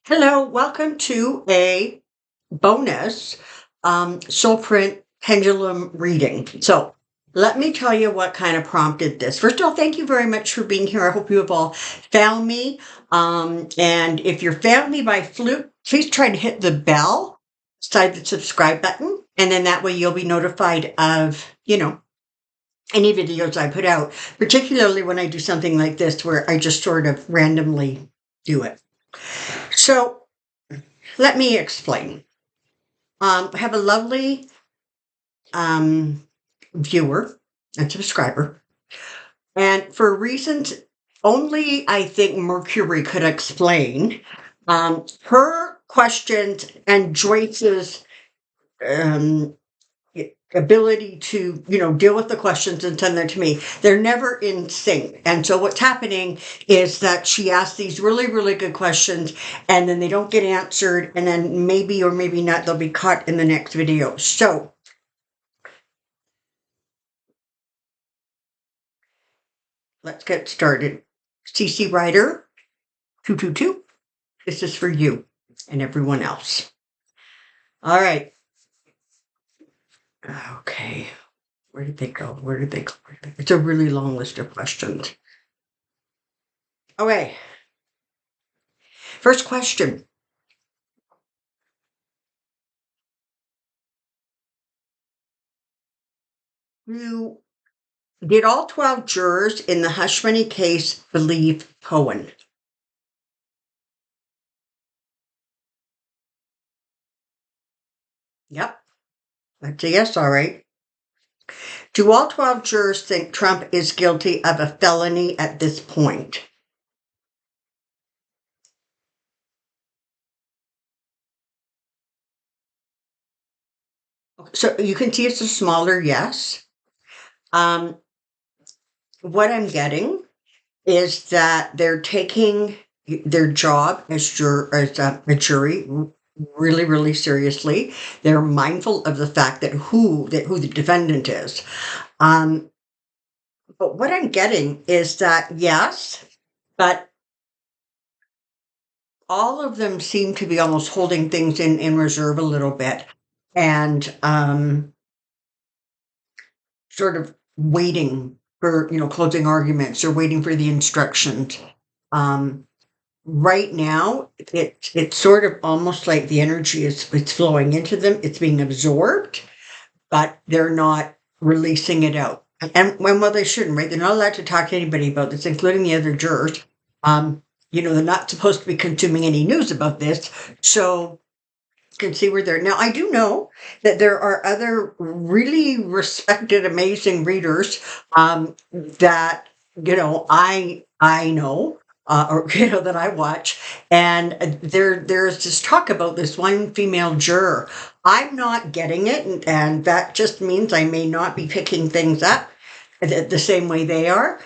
Hello, welcome to a bonus Soulprint pendulum reading. So let me tell you what kind of prompted this. First of all, thank you very much for being here. I hope you have all found me. And if you're found me by fluke, please try to hit the bell beside the subscribe button. And then that way you'll be notified of, any videos I put out, particularly when I do something like this where I just sort of randomly do it. So let me explain. I have a lovely viewer and subscriber, and for reasons only I think Mercury could explain, her questions and Joyce's um, ability to deal with the questions and send them to me, they're never in sync. And so what's happening is that she asks these really, really good questions, and then they don't get answered, and then maybe or maybe not they'll be caught in the next video. So let's get started. CC Rider 222, this is for you and everyone else. All right. Okay. Where did they go? Where did they go? It's a really long list of questions. Okay. First question. Did all 12 jurors in the hush money case believe Cohen? Yep. That's a yes, all right. Do all 12 jurors think Trump is guilty of a felony at this point? So you can see it's a smaller yes. What I'm getting is that they're taking their job as a jury really, really seriously. They're mindful of the fact that who the defendant is. But what I'm getting is that yes, but all of them seem to be almost holding things in reserve a little bit, and sort of waiting for closing arguments or waiting for the instructions. Right now, it's sort of almost like the energy it's flowing into them. It's being absorbed, but they're not releasing it out. And well, they shouldn't, right? They're not allowed to talk to anybody about this, including the other jurors. They're not supposed to be consuming any news about this. So you can see where they're now. I do know that there are other really respected, amazing readers that I know. Or that I watch, and there's this talk about this one female juror. I'm not getting it, and that just means I may not be picking things up the same way they are.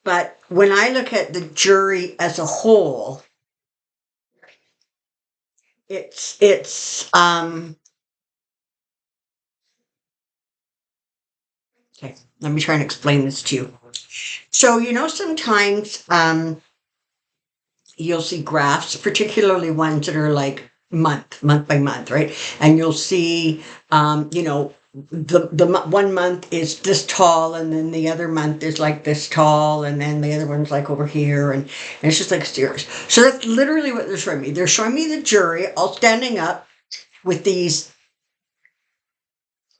But when I look at the jury as a whole, it's okay. Let me try and explain this to you. So sometimes you'll see graphs, particularly ones that are like month by month, right? And you'll see, the 1 month is this tall, and then the other month is like this tall, and then the other one's like over here, and it's just like stairs. So that's literally what they're showing me. They're showing me the jury all standing up with these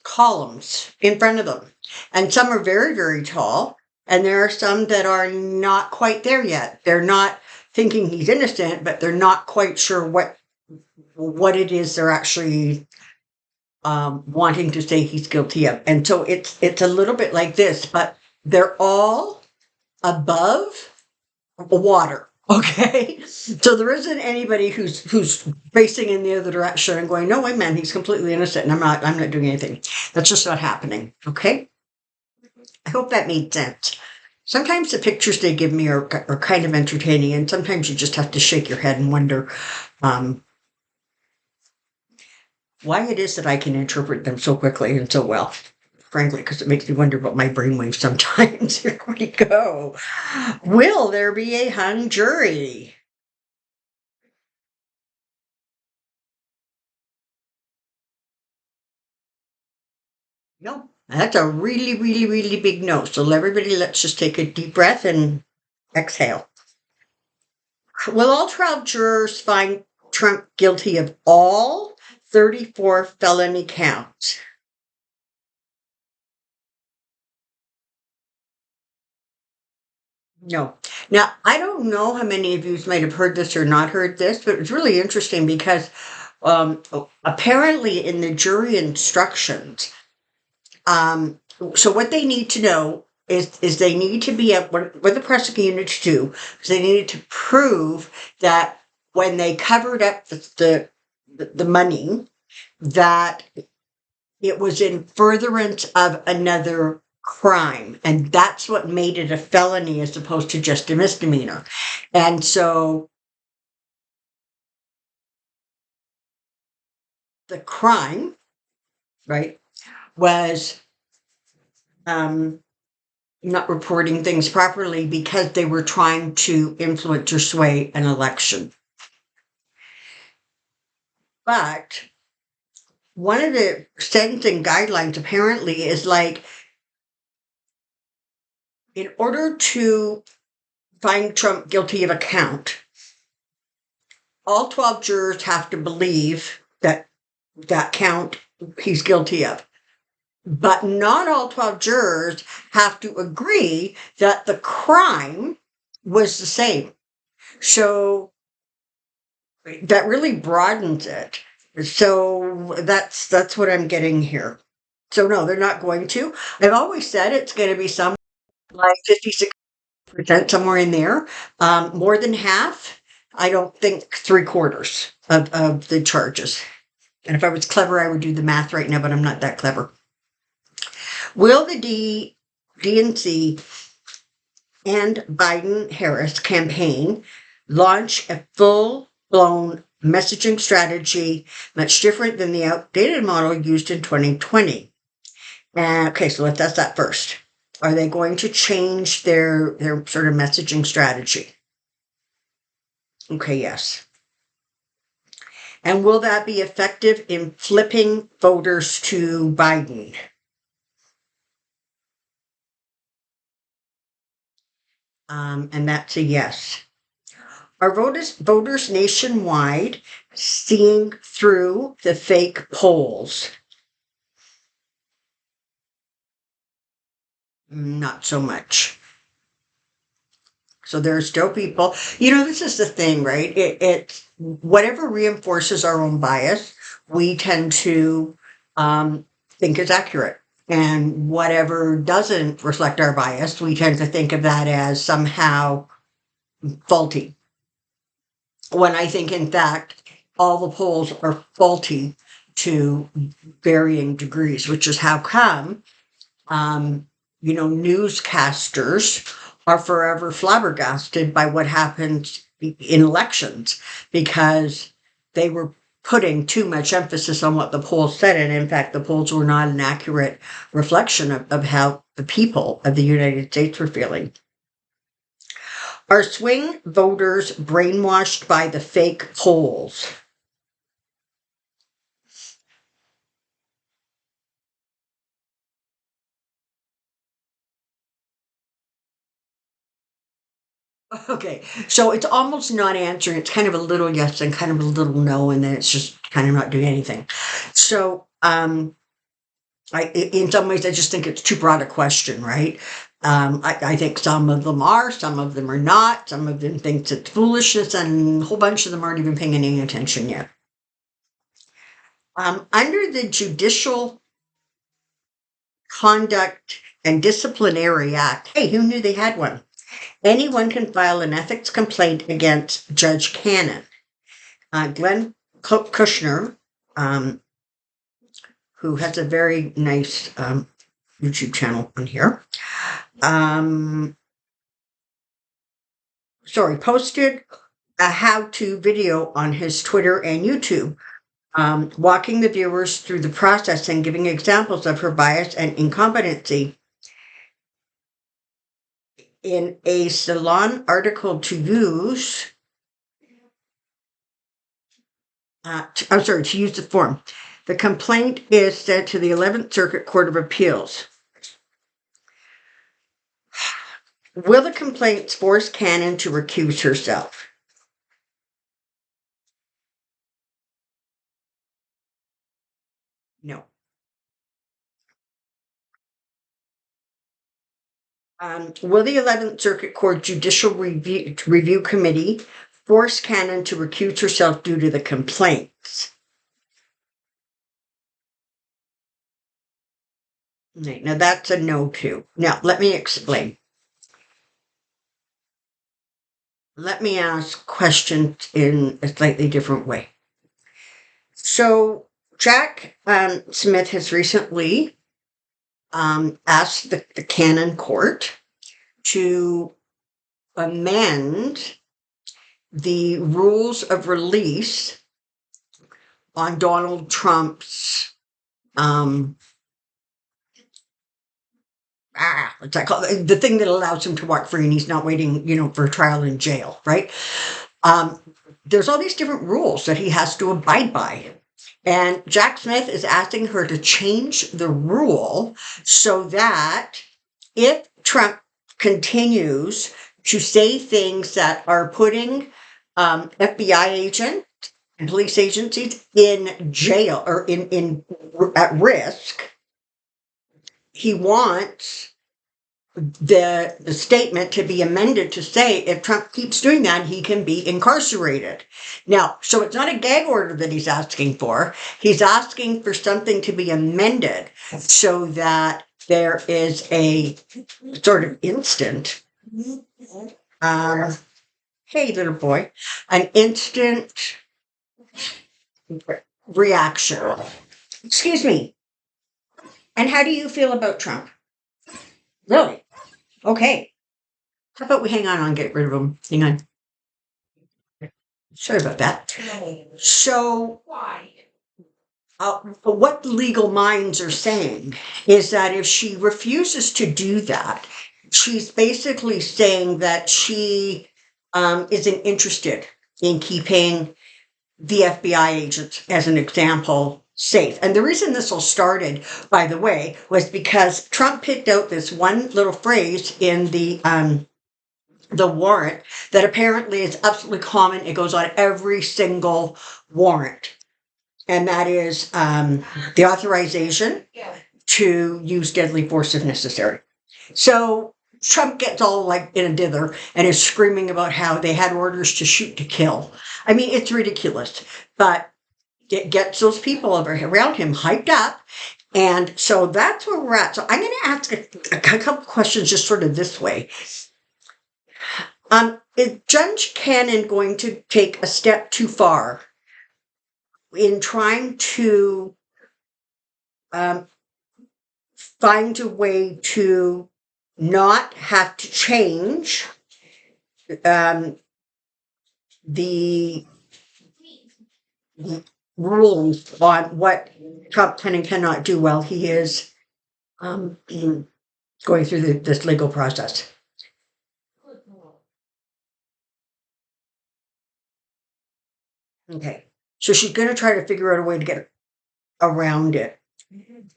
columns in front of them, and some are very, very tall, and there are some that are not quite there yet. They're not thinking he's innocent, but they're not quite sure what it is they're actually wanting to say he's guilty of. And so it's a little bit like this, but they're all above water. Okay, so there isn't anybody who's facing in the other direction and going, "No way, man, he's completely innocent, and I'm not doing anything." That's just not happening. Okay, I hope that made sense. Sometimes the pictures they give me are kind of entertaining, and sometimes you just have to shake your head and wonder why it is that I can interpret them so quickly and so well. Frankly, because it makes me wonder about my brainwaves sometimes. Here we go. Will there be a hung jury? No, that's a really, really, really big no. So everybody, let's just take a deep breath and exhale. Will all 12 jurors find Trump guilty of all 34 felony counts? No. Now, I don't know how many of you might have heard this or not heard this, but it's really interesting because apparently in the jury instructions, so what they need to know is they need to be at what the prosecutor to do is they needed to prove that when they covered up the money, that it was in furtherance of another crime, and that's what made it a felony as opposed to just a misdemeanor. And so the crime, right, was not reporting things properly because they were trying to influence or sway an election. But one of the sentencing guidelines apparently is like, in order to find Trump guilty of a count, all 12 jurors have to believe that that count he's guilty of. But not all 12 jurors have to agree that the crime was the same. So that really broadens it. So that's what I'm getting here. So no, they're not going to. I've always said it's going to be some like 56%, somewhere in there. More than half. I don't think 3/4 of the charges. And if I was clever, I would do the math right now, but I'm not that clever. Will the DNC and Biden-Harris campaign launch a full-blown messaging strategy much different than the outdated model used in 2020? Okay, so let's ask that first. Are they going to change their sort of messaging strategy? Okay, yes. And will that be effective in flipping voters to Biden? And that's a yes. Are voters nationwide seeing through the fake polls? Not so much. So there are still people, this is the thing, right? It's whatever reinforces our own bias, we tend to think is accurate. And whatever doesn't reflect our bias, we tend to think of that as somehow faulty. When I think, in fact, all the polls are faulty to varying degrees, which is how come, newscasters are forever flabbergasted by what happens in elections because they were putting too much emphasis on what the polls said. And in fact, the polls were not an accurate reflection of how the people of the United States were feeling. Are swing voters brainwashed by the fake polls? Okay, so it's almost not answering. It's kind of a little yes and kind of a little no, and then it's just kind of not doing anything. So, in some ways, I just think it's too broad a question, right? I think some of them are, some of them are not, some of them think it's foolishness, and a whole bunch of them aren't even paying any attention yet. Under the Judicial Conduct and Disciplinary Act, hey, who knew they had one? Anyone can file an ethics complaint against Judge Cannon. Glenn Kushner, who has a very nice YouTube channel on here, posted a how-to video on his Twitter and YouTube, walking the viewers through the process and giving examples of her bias and incompetency. In a Salon article to use, to use the form. The complaint is sent to the 11th Circuit Court of Appeals. Will the complaint force Cannon to recuse herself? No. Will the 11th Circuit Court Judicial Review Committee force Cannon to recuse herself due to the complaints? Now that's a no too. Now let me explain. Let me ask questions in a slightly different way. So Jack Smith has recently asked the Cannon Court to amend the rules of release on Donald Trump's what's that called? The thing that allows him to walk free and he's not waiting, for trial in jail, right? There's all these different rules that he has to abide by. And Jack Smith is asking her to change the rule so that if Trump continues to say things that are putting FBI agents and police agencies in jail or at risk, he wants the statement to be amended to say if Trump keeps doing that, he can be incarcerated. Now, so it's not a gag order that he's asking for. He's asking for something to be amended so that there is a sort of instant, hey, little boy, an instant reaction. Excuse me. And how do you feel about Trump? Really? Okay. How about we hang on and get rid of him? Hang on. Sorry about that. So, what the legal minds are saying is that if she refuses to do that, she's basically saying that she isn't interested in keeping the FBI agents, as an example, safe. And the reason this all started, by the way, was because Trump picked out this one little phrase in the warrant that apparently is absolutely common. It goes on every single warrant. And that is the authorization to use deadly force if necessary. So Trump gets all like in a dither and is screaming about how they had orders to shoot to kill. I mean, it's ridiculous, but it gets those people around him hyped up. And so that's where we're at. So I'm going to ask a couple questions just sort of this way. Is Judge Cannon going to take a step too far in trying to find a way to not have to change the rules on what Trump can and cannot do while he is going through this legal process? Okay, so she's going to try to figure out a way to get around it.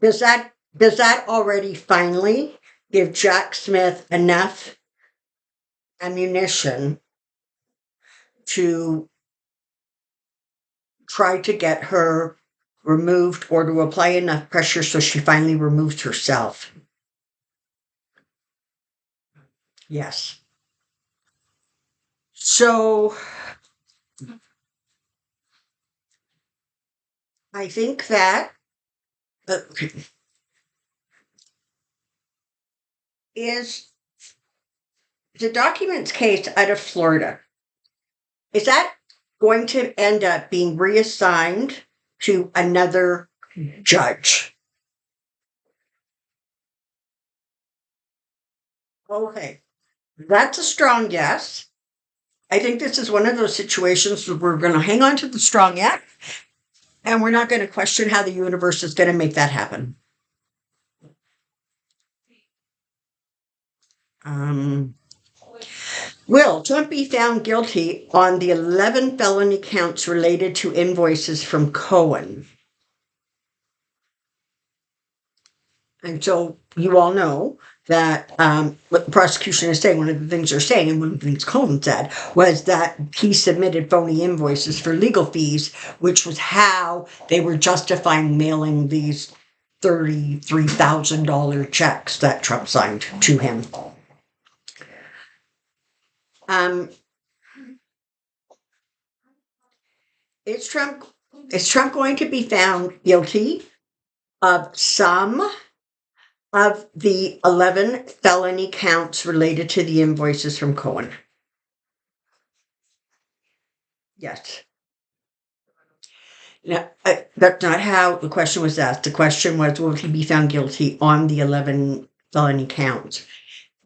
Does that already finally give Jack Smith enough ammunition to try to get her removed or to apply enough pressure so she finally removes herself? Yes. So I think that is the documents case out of Florida. Is that going to end up being reassigned to another judge? Okay, that's a strong yes. I think this is one of those situations where we're going to hang on to the strong yes, and we're not going to question how the universe is going to make that happen. Will Trump be found guilty on the 11 felony counts related to invoices from Cohen? And so you all know that what the prosecution is saying, one of the things they're saying, and one of the things Cohen said, was that he submitted phony invoices for legal fees, which was how they were justifying mailing these $33,000 checks that Trump signed to him. Is Trump going to be found guilty of some of the 11 felony counts related to the invoices from Cohen? Yes. Now, that's not how the question was asked. The question was, will he be found guilty on the 11 felony counts?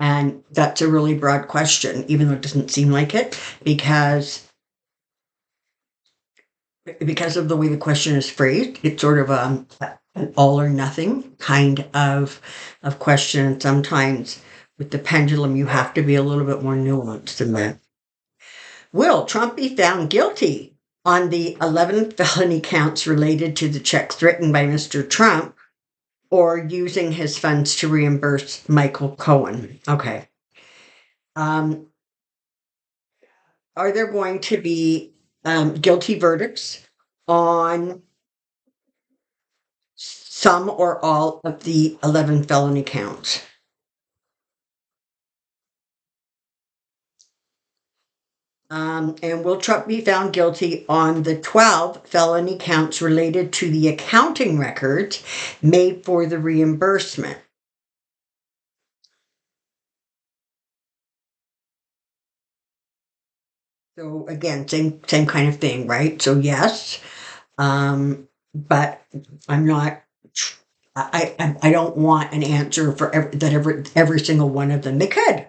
And that's a really broad question, even though it doesn't seem like it, because of the way the question is phrased. It's sort of an all or nothing kind of question. And sometimes with the pendulum, you have to be a little bit more nuanced than that. Will Trump be found guilty on the 11 felony counts related to the checks written by Mr. Trump or using his funds to reimburse Michael Cohen? Okay. Are there going to be guilty verdicts on some or all of the 11 felony counts? And will Trump be found guilty on the 12 felony counts related to the accounting records made for the reimbursement? So again, same kind of thing, right? So yes, but I'm not. I don't want an answer for every single one of them. They could,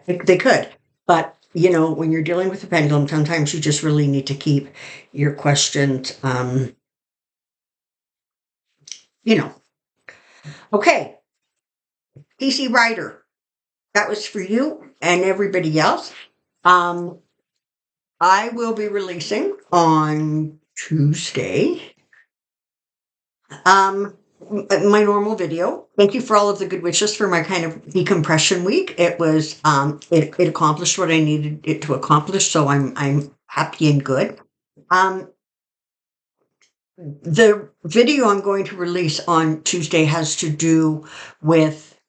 but you know, when you're dealing with a pendulum, sometimes you just really need to keep your questions. You know, okay. PC Writer, that was for you and everybody else. I will be releasing on Tuesday my normal video. Thank you for all of the good wishes for my kind of decompression week. It was it accomplished what I needed it to accomplish, so I'm happy and good. The video I'm going to release on Tuesday has to do with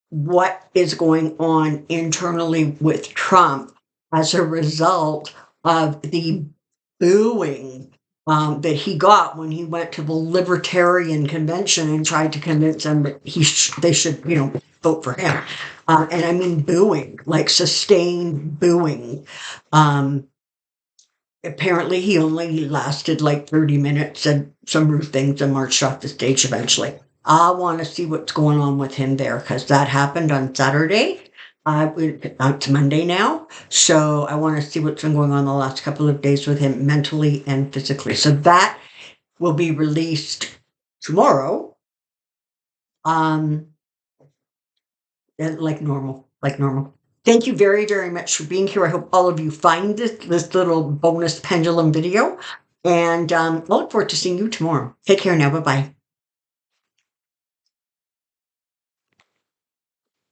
what is going on internally with Trump as a result of the booing that he got when he went to the Libertarian Convention and tried to convince them that they should, you know, vote for him. And I mean booing, like sustained booing. Apparently he only lasted like 30 minutes, said some rude things, and marched off the stage eventually. I want to see what's going on with him there, because that happened on Saturday. It's Monday now, so I want to see what's been going on the last couple of days with him mentally and physically. So that will be released tomorrow. Like normal. Thank you very, very much for being here. I hope all of you find this little bonus pendulum video, and I look forward to seeing you tomorrow. Take care now. Bye-bye.